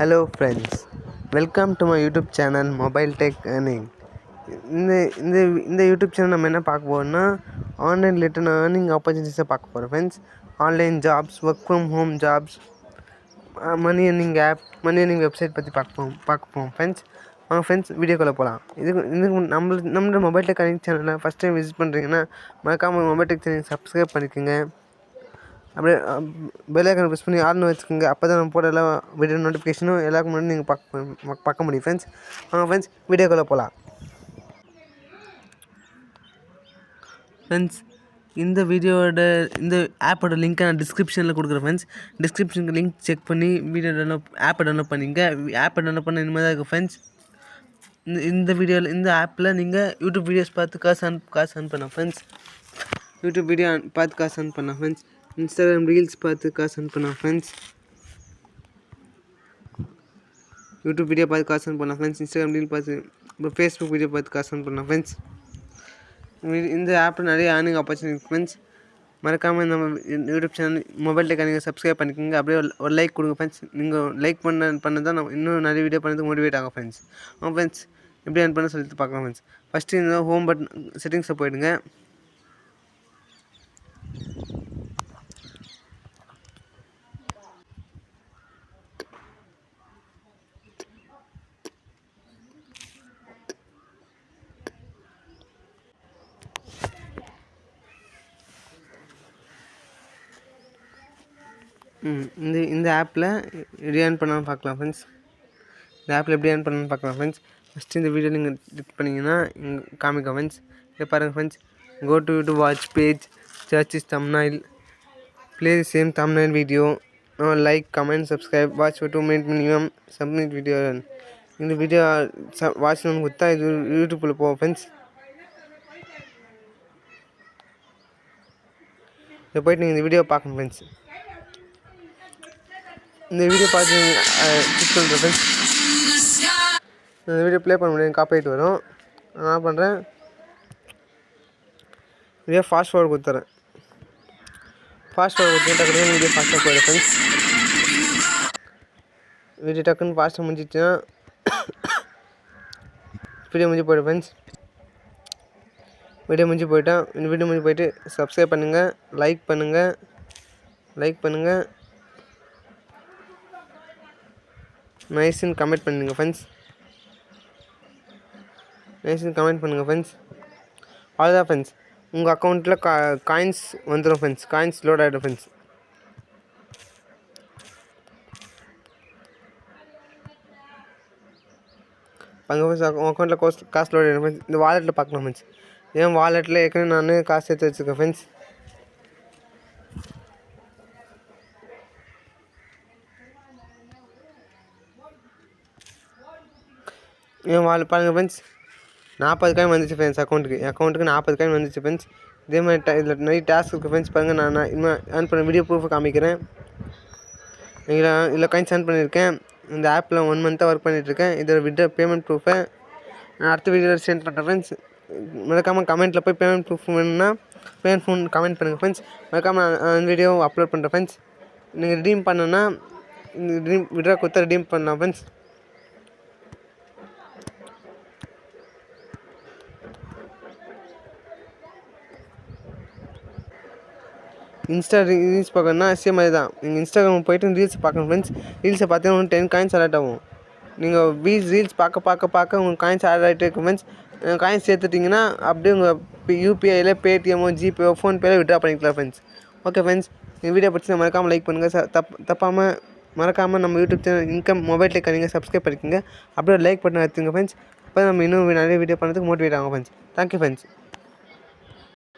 Hello friends, welcome to my YouTube channel Mobile Tech Earning. இந்த YouTube channel நம்ம என்ன பார்க்க போகிறோம்னா ஆன்லைன் ரிலேட்டட் ஏர்னிங் ஆப்பர்ச்சுனிட்டிஸை பார்க்க போகிறோம் friends. Online jobs, work from home jobs, money earning app, money earning website பற்றி பார்க்க போவோம் ஃப்ரெண்ட்ஸ். வாங்க ஃப்ரெண்ட்ஸ், வீடியோக்குள்ளே போகலாம். இதுக்கு நம்மளோட மொபைல் டெக் ஏர்னிங் சேனலில் ஃபஸ்ட் டைம் விசிட் பண்ணுறீங்கன்னா மறக்காமல் மொபைல் டெக் சேனல் சப்ஸ்கிரைப் பண்ணிக்கோங்க. அப்படியே பெல் ஐக்கானை ப்ரெஸ் பண்ணி ஆல்னு வச்சுக்கோங்க. அப்போ தான் நம்ம போட எல்லா வீடியோ நோட்டிஃபிகேஷனும் எல்லாருக்கும் முன்னாடி நீங்கள் பார்க்க முடியும் ஃப்ரெண்ட்ஸ். வாங்க ஃப்ரெண்ட்ஸ், வீடியோக்குள்ளே போகலாம். ஃப்ரெண்ட்ஸ், இந்த ஆப்போட லிங்க்கை நான் டிஸ்கிரிப்ஷனில் கொடுக்குறேன் ஃப்ரெண்ட்ஸ். டிஸ்கிரிப்ஷனுக்கு லிங்க் செக் பண்ணி ஆப்பை டவுன்லோட் பண்ணிங்க. ஆப்பை டவுன்லோட் பண்ண இனிமேல் தான் இருக்குது ஃப்ரெண்ட்ஸ். இந்த ஆப்பில் நீங்கள் யூடியூப் வீடியோஸ் பார்த்து காசு earn பண்ணலாம் ஃப்ரெண்ட்ஸ். யூடியூப் வீடியோ பார்த்து காசு earn பண்ணலாம் ஃப்ரெண்ட்ஸ். இன்ஸ்டாகிராம் ரீல்ஸ் பார்த்து காசு earn பண்ணலாம் ஃப்ரெண்ட்ஸ். யூடியூப் வீடியோ பார்த்து காசு earn பண்ணலாம் ஃப்ரெண்ட்ஸ். இன்ஸ்டாகிராம் ரீல் பார்த்து, இப்போ ஃபேஸ்புக் வீடியோ பார்த்து காசு earn பண்ணலாம் ஃப்ரெண்ட்ஸ். இந்த ஆப்பில் நிறைய ஏர்னிங் ஆப்பர்ச்சுனிட்டி ஃப்ரெண்ட்ஸ். மறக்காமல் நம்ம யூடியூப் சேனல் மொபைல் டெக் நீங்கள் சப்ஸ்கிரைப் பண்ணிக்கோங்க. அப்படியே ஒரு லைக் கொடுங்க ஃப்ரெண்ட்ஸ். நீங்கள் லைக் பண்ண தான் நம்ம இன்னும் நிறைய வீடியோ பண்ணுறதுக்கு மோட்டிவேட் ஆகும் ஃப்ரெண்ட்ஸ். ஃப்ரெண்ட்ஸ், எப்படி ஏர்ன் பண்ண சொல்லிட்டு பார்க்கலாம் ஃப்ரெண்ட்ஸ். ஃபஸ்ட்டு இந்த ஹோம் பட்டன் செட்டிங்ஸில் போயிடுங்க. இந்த ஆப்பில் எப்படி ஏர்ன் பண்ணாமல் பார்க்கலாம் ஃப்ரெண்ட்ஸ். இந்த ஆப்பில் எப்படி ஏர்ன் பண்ணணும்னு பார்க்கலாம் ஃப்ரெண்ட்ஸ். ஃபஸ்ட்டு இந்த வீடியோ நீங்கள் கிளிக் பண்ணிங்கன்னா இங்கே காமிக்கும் ஃப்ரெண்ட்ஸ். இதை பாருங்கள் friends. Go to YouTube watch page, search is thumbnail, play same thumbnail video, like, comment, subscribe, watch for 2 minutes minimum, submit video. இந்த வீடியோ வாட்ச்னு கொடுத்தா இது யூடியூப்பில் போவோம் ஃப்ரெண்ட்ஸ். இதை போய்ட்டு நீங்கள் இந்த வீடியோ பார்க்கணும் ஃப்ரெண்ட்ஸ். இந்த வீடியோ பார்த்து கிளிக் பண்ணுறேன் ஃப்ரெண்ட்ஸ். இந்த வீடியோ ப்ளே பண்ண முடியும், காப்பிரைட் வரும். நான் என்ன பண்ணுறேன், வீடியோ ஃபாஸ்ட் ஃபார்வர்ட் கொடுத்துறேன். டக்குனு வீடியோ ஃபாஸ்ட்டாக போயிடும் ஃப்ரெண்ட்ஸ். வீடியோ டக்குன்னு ஃபாஸ்ட்டாக முடிஞ்சிச்சுன்னா வீடியோ முடிஞ்சு போய்டும் ஃப்ரெண்ட்ஸ். வீடியோ முடிஞ்சு போயிட்டு சப்ஸ்கிரைப் பண்ணுங்கள், லைக் பண்ணுங்கள், நைஸ்ன்னு கமெண்ட் பண்ணுங்கள் ஃப்ரெண்ட்ஸ். அவ்வளோதான் ஃப்ரெண்ட்ஸ். உங்கள் அக்கௌண்ட்டில் காயின்ஸ் வந்துடும் ஃப்ரெண்ட்ஸ். காயின்ஸ் லோட் ஆகிடும் ஃப்ரெண்ட்ஸ். அங்கே உங்கள் அக்கௌண்ட்டில் காசு லோட் ஆகிடும் ஃப்ரெண்ட்ஸ். இந்த வாலெட்டில் பார்க்கலாம் ஃப்ரெண்ட்ஸ். என் வாலெட்டில் ஏற்கனவே நான் காசு சேர்த்து வச்சுருக்கேன் ஃப்ரெண்ட்ஸ். பாருங்கள் ஃப்ரெண்ட்ஸ், 40 காயின் வந்துச்சு ஃப்ரெண்ட்ஸ். அக்கௌண்ட்டுக்கு 40 காயின் வந்துச்சு ஃப்ரெண்ட்ஸ். இதே மாதிரி இதில் நிறைய டாஸ்க் இருக்குது ஃப்ரெண்ட்ஸ். பாருங்கள், நான் இன்னும் ஏர்ன் பண்ண வீடியோ ப்ரூஃபை காமிக்கிறேன். இதில் காயின்ஸ் ஏர்ன் பண்ணியிருக்கேன். இந்த ஆப்பில் 1 மந்த்தாக ஒர்க் பண்ணிகிட்ருக்கேன். இதில் பேமெண்ட் ப்ரூஃபை நான் அடுத்த வீடியோவில் சென்ட் பண்ணுறேன் ஃப்ரெண்ட்ஸ். மறக்காமல் கமெண்ட்டில் போய் பேமெண்ட் ப்ரூஃப் வேணும்னா கமெண்ட் பண்ணுங்கள் ஃப்ரெண்ட்ஸ். மறக்காமல் நான் வீடியோ அப்லோட் பண்ணுறேன் ஃப்ரெண்ட்ஸ். நீங்கள் ரிடீம் பண்ணணுன்னா விட்ரா கொடுத்தா ரிடீம் பண்ணலாம் ஃப்ரெண்ட்ஸ். இன்ஸ்டா ரீல்ஸ் பார்க்கணுன்னா அதே மாதிரி தான். நீங்கள் இன்ஸ்டாகிராம் போய்ட்டு ரீல்ஸ் பார்க்கணும் ஃப்ரெண்ட்ஸ். ரீல்ஸை பார்த்தீங்கன்னா 10 காயின்ஸ் அலர்ட் ஆகும். நீங்கள் ரீல்ஸ் பார்க்க உங்களுக்கு காயின்ஸ் ஆட் ஆகிட்டே இருக்கும் ஃப்ரெண்ட்ஸ். காயின்ஸ் சேர்த்துட்டிங்கன்னா அப்படியே உங்கள் யூபிஐயில் பேடிஎம்மோ, ஜிபேஓ, ஃபோன்பேயில் விட்ரா பண்ணிக்கலாம் ஃப்ரெண்ட்ஸ். ஓகே ஃப்ரெண்ட்ஸ், இந்த வீடியோ பிடிச்சி மறக்காமல் லைக் பண்ணுங்கள். மறக்காமல் நம்ம யூடியூப் சேனல் மொபைல் டெக் நீங்கள் சப்ஸ்கிரைப் பண்ணிக்கோங்க. அப்படியே லைக் பட்டன் எடுத்துங்க ஃப்ரெண்ட்ஸ். அப்போ நம்ம இன்னும் நிறைய வீடியோ பண்ணுறதுக்கு மோட்டிவேட் ஆகும் ஃப்ரெண்ட்ஸ். Thank you friends.